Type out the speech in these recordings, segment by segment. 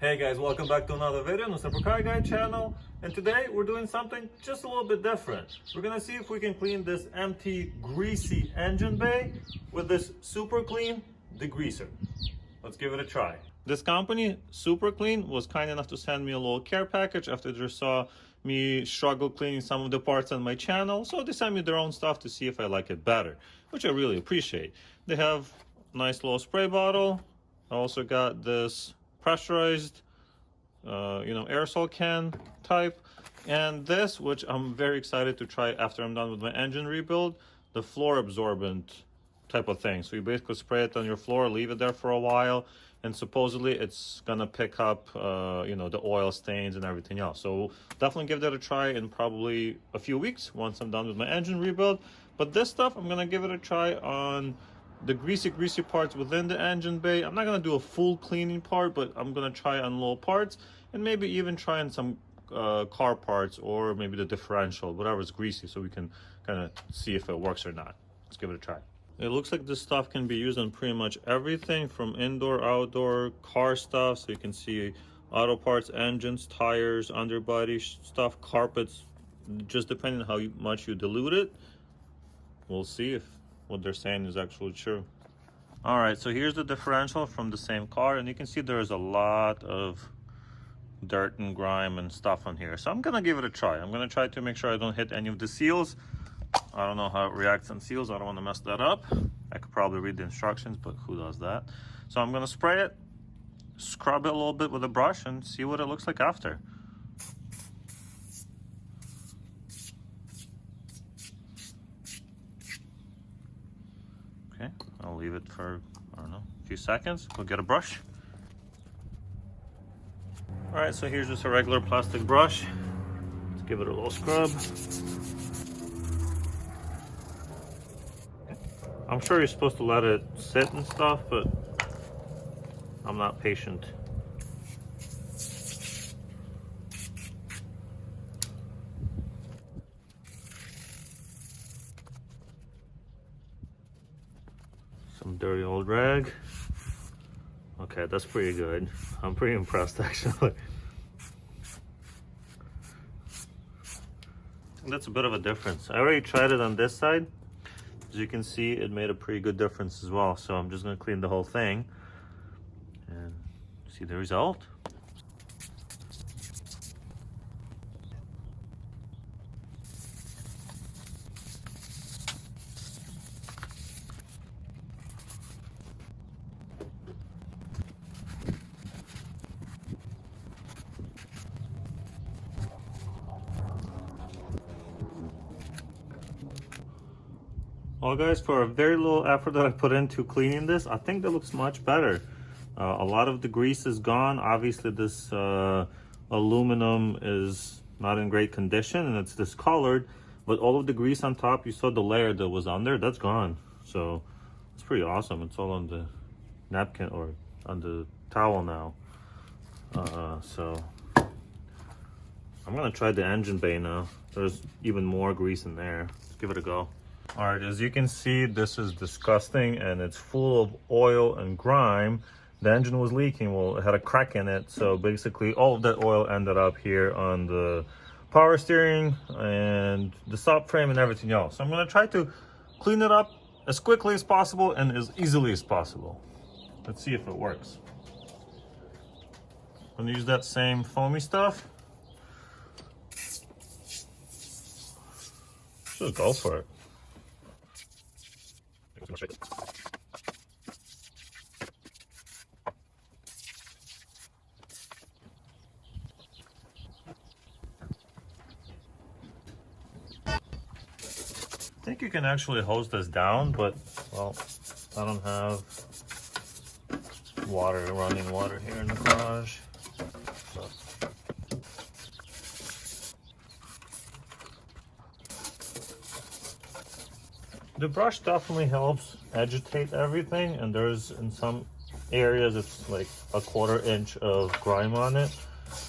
Hey guys, welcome back to another video on the Simple Car Guy channel. And today we're doing something just a little bit different. We're gonna see if we can clean this empty, greasy engine bay with this super clean degreaser. Let's give it a try. This company, Super Clean, was kind enough to send me a little care package after they saw me struggle cleaning some of the parts on my channel. So they sent me their own stuff to see if I like it better, which I really appreciate. They have a nice little spray bottle. I also got this pressurized aerosol can type, and this, which I'm very excited to try after I'm done with my engine rebuild, the floor absorbent type of thing. So you basically spray it on your floor, leave it there for a while, and supposedly it's gonna pick up the oil stains and everything else. So definitely give that a try in probably a few weeks once I'm done with my engine rebuild. But this stuff, I'm gonna give it a try on the greasy parts within the engine bay. I'm not gonna do a full cleaning part, but I'm gonna try on little parts, and maybe even try on some car parts, or maybe the differential, whatever's greasy, so we can kind of see if it works or not. Let's give it a try. It looks like this stuff can be used on pretty much everything, from indoor, outdoor, car stuff. So you can see auto parts, engines, tires, underbody stuff, carpets, just depending on how much you dilute it. We'll see if what they're saying is actually true. All right, so here's the differential from the same car, and you can see there's a lot of dirt and grime and stuff on here. So I'm gonna give it a try. I'm gonna try to make sure I don't hit any of the seals. I don't know how it reacts on seals. I don't want to mess that up. I could probably read the instructions, but who does that? So I'm gonna spray it, scrub it a little bit with a brush, and see what it looks like after. Okay, I'll leave it for, I don't know, a few seconds. Go get a brush. All right, so here's just a regular plastic brush. Let's give it a little scrub. I'm sure you're supposed to let it sit and stuff, but I'm not patient. Some dirty old rag. Okay, that's pretty good. I'm pretty impressed, actually. That's a bit of a difference. I already tried it on this side. As you can see, it made a pretty good difference as well. So I'm just gonna clean the whole thing and see the result. Well guys, for a very little effort that I put into cleaning this, I think that looks much better. A lot of the grease is gone. Obviously this aluminum is not in great condition and it's discolored, but all of the grease on top, you saw the layer that was on there, that's gone. So it's pretty awesome. It's all on the napkin or on the towel now. So I'm gonna try the engine bay now. There's even more grease in there. Let's give it a go. All right, as you can see, this is disgusting and it's full of oil and grime. The engine was leaking. Well, it had a crack in it. So basically all of that oil ended up here on the power steering and the subframe and everything else. So I'm gonna try to clean it up as quickly as possible and as easily as possible. Let's see if it works. I'm gonna use that same foamy stuff. Just go for it. I think you can actually hose this down, but well, I don't have running water here in the garage. The brush definitely helps agitate everything, and there's in some areas it's like a 1/4 inch of grime on it.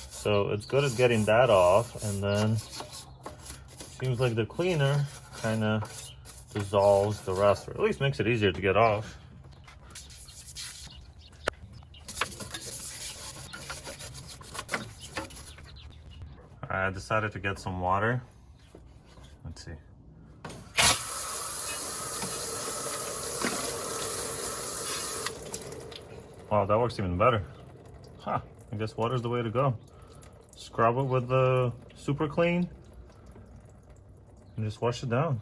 So it's good at getting that off, and then seems like the cleaner kind of dissolves the rest, or at least makes it easier to get off. I decided to get some water. Let's see. Wow, that works even better. Huh, I guess water's the way to go. Scrub it with the super clean and just wash it down.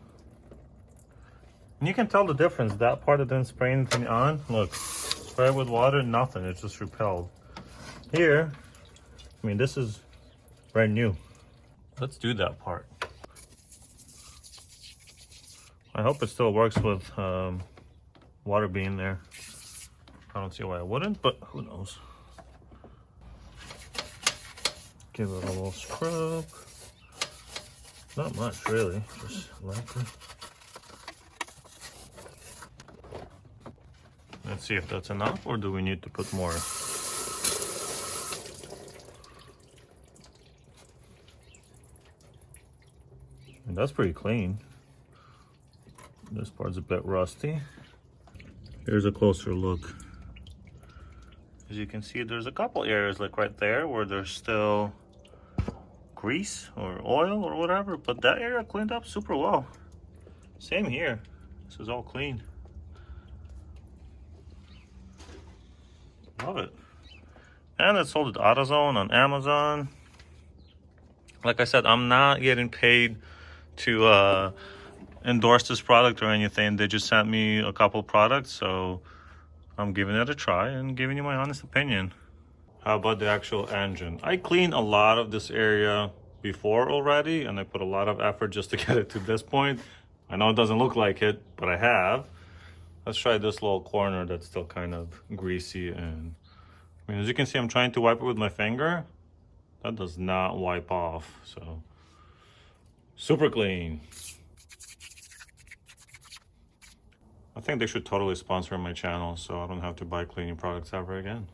And you can tell the difference. That part that didn't spray anything on, look, spray it with water, nothing, it's just repelled. Here, I mean, this is brand new. Let's do that part. I hope it still works with water being there. I don't see why it wouldn't, but who knows. Give it a little scrub. Not much, really, just lightly. Let's see if that's enough, or do we need to put more? And that's pretty clean. This part's a bit rusty. Here's a closer look. As you can see, there's a couple areas like right there where there's still grease or oil or whatever, but that area cleaned up super well. Same here. This is all clean. Love it. And it's sold at AutoZone on Amazon. Like I said, I'm not getting paid to endorse this product or anything. They just sent me a couple products, so I'm giving it a try and giving you my honest opinion. How about the actual engine? I cleaned a lot of this area before already, and I put a lot of effort just to get it to this point. I know it doesn't look like it, but I have. Let's try this little corner that's still kind of greasy, and I mean, as you can see, I'm trying to wipe it with my finger. That does not wipe off, so super clean. I think they should totally sponsor my channel so I don't have to buy cleaning products ever again.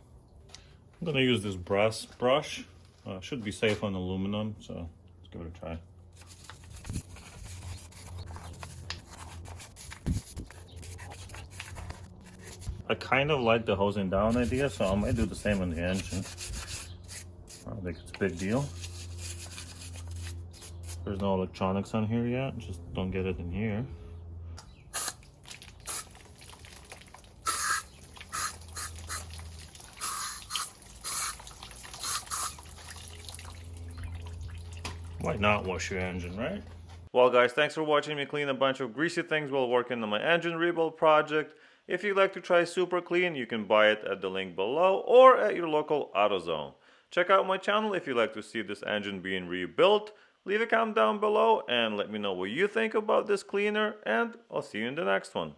I'm gonna use this brush. Should be safe on aluminum, so let's give it a try. I kind of like the hosing down idea, so I might do the same on the engine. I don't think it's a big deal. There's no electronics on here yet, just don't get it in here. Why not wash your engine, right? Well guys, thanks for watching me clean a bunch of greasy things while working on my engine rebuild project. If you'd like to try super clean, you can buy it at the link below or at your local AutoZone. Check out my channel if you'd like to see this engine being rebuilt. Leave a comment down below and let me know what you think about this cleaner, and I'll see you in the next one.